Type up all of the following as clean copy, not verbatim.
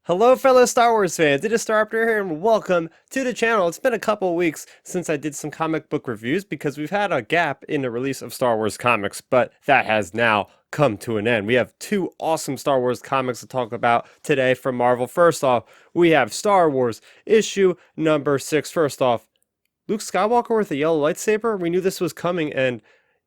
Hello fellow Star Wars fans, it is Starrapter here and welcome to the channel. It's been a couple weeks since I did some comic book reviews because we've had a gap in the release of Star Wars comics, but that has now come to an end. We have two awesome Star Wars comics to talk about today from Marvel. First off, we have Star Wars issue number 6. First off, Luke Skywalker with a yellow lightsaber. We knew this was coming and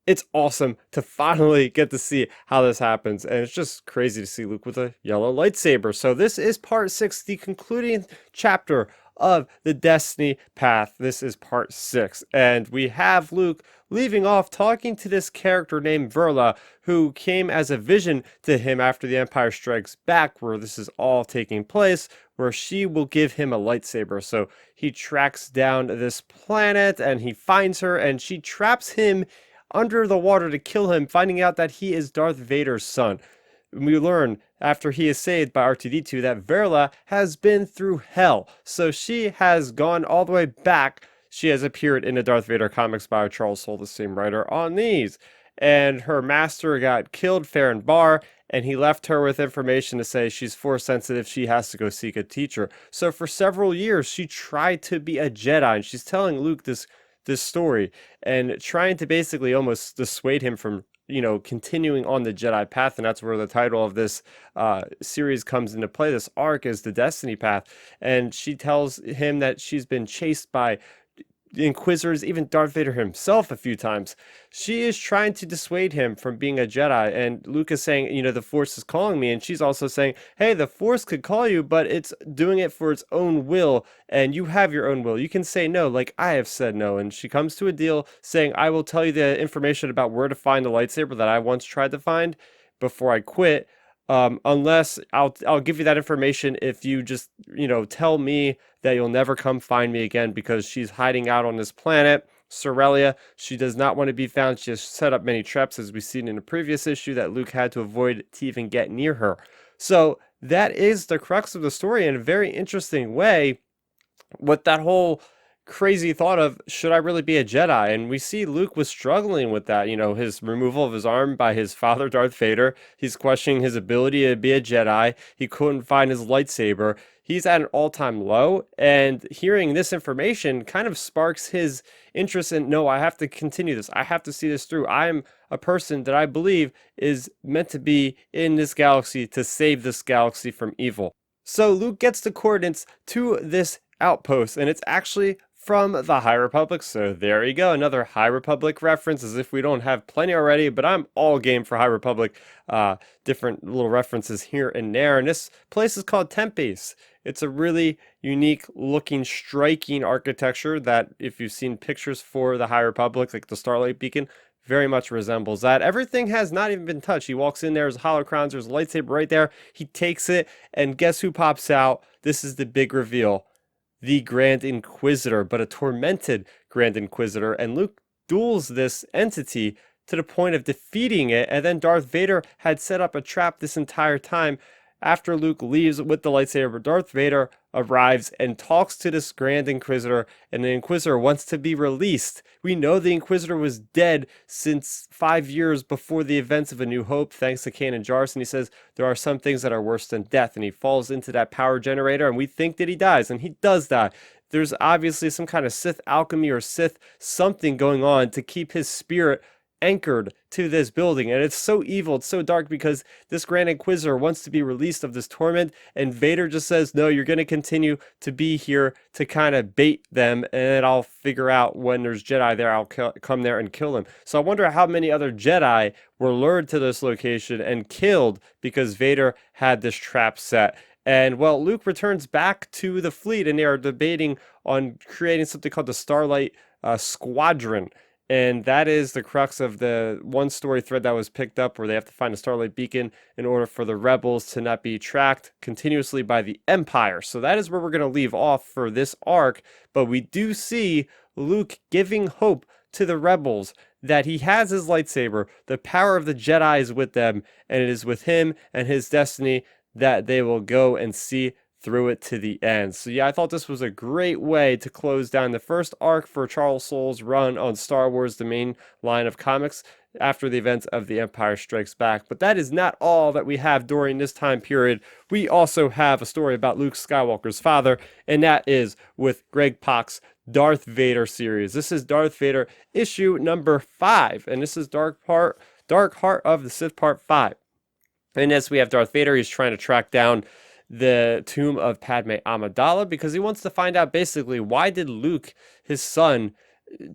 it's awesome to finally get to see how this happens. And it's just crazy to see Luke with a yellow lightsaber. So this is part 6, the concluding chapter of the Destiny Path. This is part 6. And we have Luke leaving off talking to this character named Verla, who came as a vision to him after the Empire Strikes Back, where this is all taking place, where she will give him a lightsaber. So he tracks down this planet and he finds her and she traps him under the water to kill him, finding out that he is Darth Vader's son. We learn after he is saved by R2-D2 that Verla has been through hell. So she has gone all the way back. She has appeared in the Darth Vader comics by Charles Soule, the same writer on these. And her master got killed fair and bar, and he left her with information to say she's force sensitive, she has to go seek a teacher. So for several years, she tried to be a Jedi, and she's telling Luke this story and trying to basically almost dissuade him from continuing on the Jedi path. And that's where the title of this series comes into play. This arc is the Destiny Path, and she tells him that she's been chased by the Inquisitors, even Darth Vader himself a few times. She is trying to dissuade him from being a Jedi, and Luke is saying, the Force is calling me, and she's also saying, hey, the Force could call you, but it's doing it for its own will, and you have your own will. You can say no, like I have said no. And she comes to a deal saying, I will tell you the information about where to find the lightsaber that I once tried to find before I quit. Unless I'll give you that information if you just, tell me that you'll never come find me again, because she's hiding out on this planet, Sorelia. She does not want to be found. She has set up many traps, as we've seen in a previous issue, that Luke had to avoid to even get near her. So that is the crux of the story in a very interesting way, with that whole crazy thought of, should I really be a Jedi? And we see Luke was struggling with that, his removal of his arm by his father, Darth Vader. He's questioning his ability to be a Jedi. He couldn't find his lightsaber. He's at an all-time low, and hearing this information kind of sparks his interest in, no, I have to continue this. I have to see this through. I am a person that I believe is meant to be in this galaxy to save this galaxy from evil. So Luke gets the coordinates to this outpost, and it's actually from the High Republic. So there you go, another High Republic reference, as if we don't have plenty already, but I'm all game for High Republic, different little references here and there. And this place is called Tempest. It's a really unique looking, striking architecture that, if you've seen pictures for the High Republic, like the Starlight Beacon, very much resembles that. Everything has not even been touched. He walks in, there's holocrons, there's a lightsaber right there. He takes it, and guess who pops out? This is the big reveal. The Grand Inquisitor, but a tormented Grand Inquisitor. And Luke duels this entity to the point of defeating it. And then Darth Vader had set up a trap this entire time. After Luke leaves with the lightsaber, Darth Vader arrives and talks to this Grand Inquisitor, and the Inquisitor wants to be released. We know the Inquisitor was dead since 5 years before the events of A New Hope, thanks to Kanan Jarrus, and he says there are some things that are worse than death, and he falls into that power generator, and we think that he dies, and he does die. There's obviously some kind of Sith alchemy or Sith something going on to keep his spirit anchored to this building, and it's so evil, it's so dark, because this Grand Inquisitor wants to be released of this torment, and Vader just says, no, you're going to continue to be here to kind of bait them, and I'll figure out when there's Jedi there, I'll come there and kill them. So I wonder how many other Jedi were lured to this location and killed because Vader had this trap set. And well, Luke returns back to the fleet, and they are debating on creating something called the Starlight Squadron. And that is the crux of the one story thread that was picked up, where they have to find a Starlight Beacon in order for the rebels to not be tracked continuously by the Empire. So that is where we're going to leave off for this arc. But we do see Luke giving hope to the rebels that he has his lightsaber, the power of the Jedi is with them, and it is with him and his destiny that they will go and see through it to the end. So yeah, I thought this was a great way to close down the first arc for Charles Soule's run on Star Wars, the main line of comics. after the events of The Empire Strikes Back. But that is not all that we have during this time period. We also have a story about Luke Skywalker's father, and that is with Greg Pak's Darth Vader series. This is Darth Vader issue number 5, and this is Dark Heart of the Sith Part 5. And as we have Darth Vader, he's trying to track down the tomb of Padme Amidala because he wants to find out basically why did Luke, his son,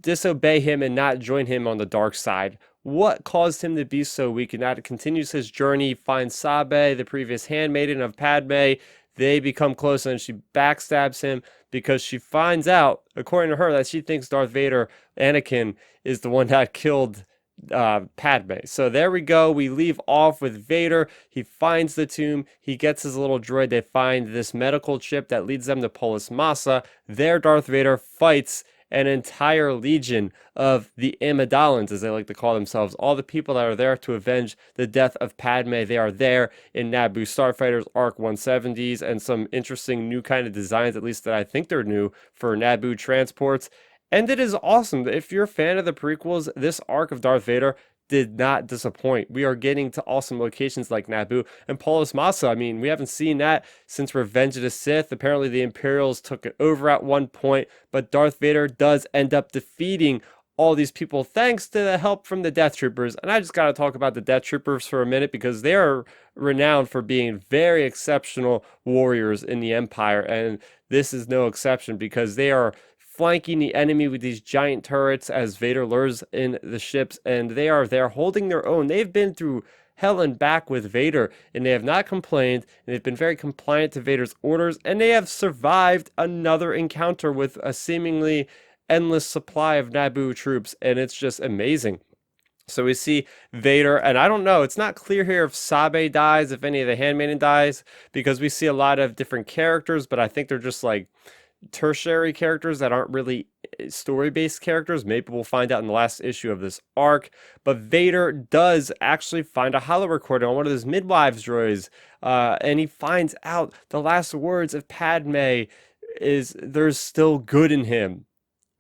disobey him and not join him on the dark side. What caused him to be so weak? And that continues his journey, finds Sabe, the previous handmaiden of Padme. They become close and she backstabs him because she finds out, according to her, that she thinks Darth Vader, Anakin, is the one that killed Padme. So there we go. We leave off with Vader. He finds the tomb. He gets his little droid. They find this medical chip that leads them to Polis Massa. There Darth Vader fights an entire legion of the Amidalans, as they like to call themselves, all the people that are there to avenge the death of Padme. They are there in Naboo Starfighters Arc 170s and some interesting new kind of designs, at least that I think they're new, for Naboo transports. And it is awesome. If you're a fan of the prequels, this arc of Darth Vader did not disappoint. We are getting to awesome locations like Naboo and Polis Massa. I mean, we haven't seen that since Revenge of the Sith. Apparently the Imperials took it over at one point, but Darth Vader does end up defeating all these people thanks to the help from the Death Troopers. And I just got to talk about the Death Troopers for a minute because they are renowned for being very exceptional warriors in the Empire, and this is no exception because they are flanking the enemy with these giant turrets as Vader lures in the ships, and they are there holding their own. They've been through hell and back with Vader, and they have not complained, and they've been very compliant to Vader's orders, and they have survived another encounter with a seemingly endless supply of Naboo troops, and it's just amazing. So we see Vader, and I don't know, it's not clear here if Sabe dies, if any of the Handmaiden dies, because we see a lot of different characters, but I think they're just like tertiary characters that aren't really story-based characters. Maybe we'll find out in the last issue of this arc. But Vader does actually find a holo recording on one of his midwives droids, and he finds out the last words of Padme is there's still good in him.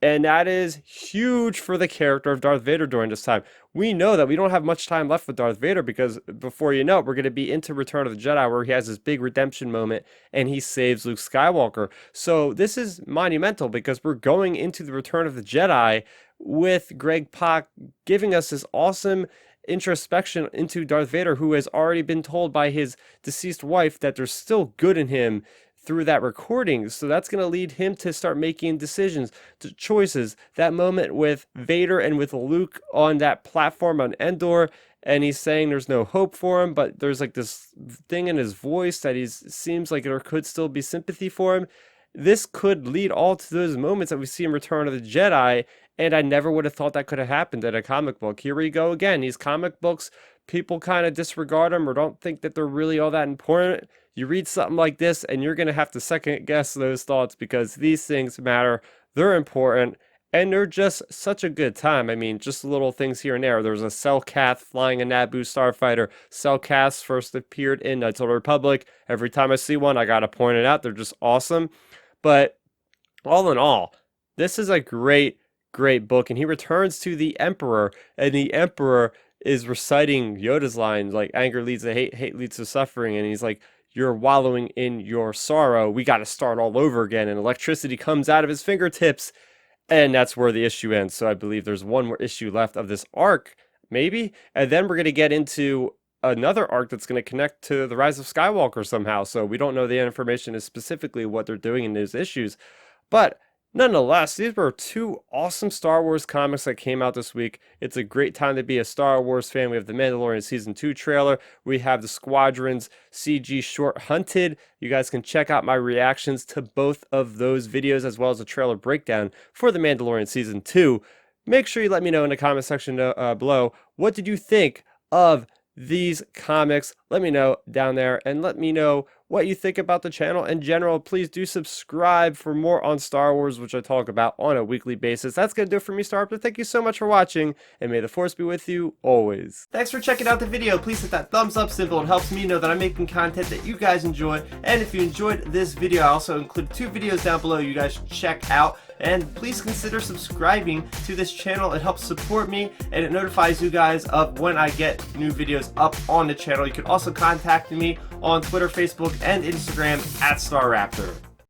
And that is huge for the character of Darth Vader during this time. We know that we don't have much time left with Darth Vader because before you know it, we're going to be into Return of the Jedi where he has this big redemption moment and he saves Luke Skywalker. So this is monumental because we're going into the Return of the Jedi with Greg Pak giving us this awesome introspection into Darth Vader, who has already been told by his deceased wife that there's still good in him through that recording. So that's going to lead him to start making decisions, to choices. That moment with Vader and with Luke on that platform on Endor, and he's saying there's no hope for him, but there's like this thing in his voice that seems like there could still be sympathy for him. This could lead all to those moments that we see in Return of the Jedi, and I never would have thought that could have happened in a comic book. Here we go again. These comic books, people kind of disregard them or don't think that they're really all that important. You read something like this and you're going to have to second guess those thoughts because these things matter, they're important, and they're just such a good time. I mean, just little things here and there. There's a Selkath flying a Naboo starfighter. Selkaths first appeared in Knights of the Republic. Every time I see one, I got to point it out. They're just awesome. But all in all, this is a great book, and he returns to the Emperor, and the Emperor is reciting Yoda's lines like anger leads to hate, hate leads to suffering, and he's like, you're wallowing in your sorrow, we got to start all over again, and electricity comes out of his fingertips, and that's where the issue ends. So I believe there's one more issue left of this arc, maybe, and then we're going to get into another arc that's going to connect to the Rise of Skywalker somehow, so we don't know the information is specifically what they're doing in those issues, but nonetheless, these were two awesome Star Wars comics that came out this week. It's a great time to be a Star Wars fan. We have the Mandalorian Season 2 trailer. We have the Squadrons CG short Hunted. You guys can check out my reactions to both of those videos as well as a trailer breakdown for the Mandalorian Season 2. Make sure you let me know in the comment section below, what did you think of these comics? Let me know down there, and let me know what you think about the channel in general. Please do subscribe for more on Star Wars, which I talk about on a weekly basis. That's going to do it for me, Starrapter. Thank you so much for watching, and may the Force be with you always. Thanks for checking out the video. Please hit that thumbs up symbol. It helps me know that I'm making content that you guys enjoy. And if you enjoyed this video, I also included 2 videos down below you guys should check out. and please consider subscribing to this channel. It helps support me and it notifies you guys of when I get new videos up on the channel. You can also contact me on Twitter, Facebook, and Instagram at Starrapter.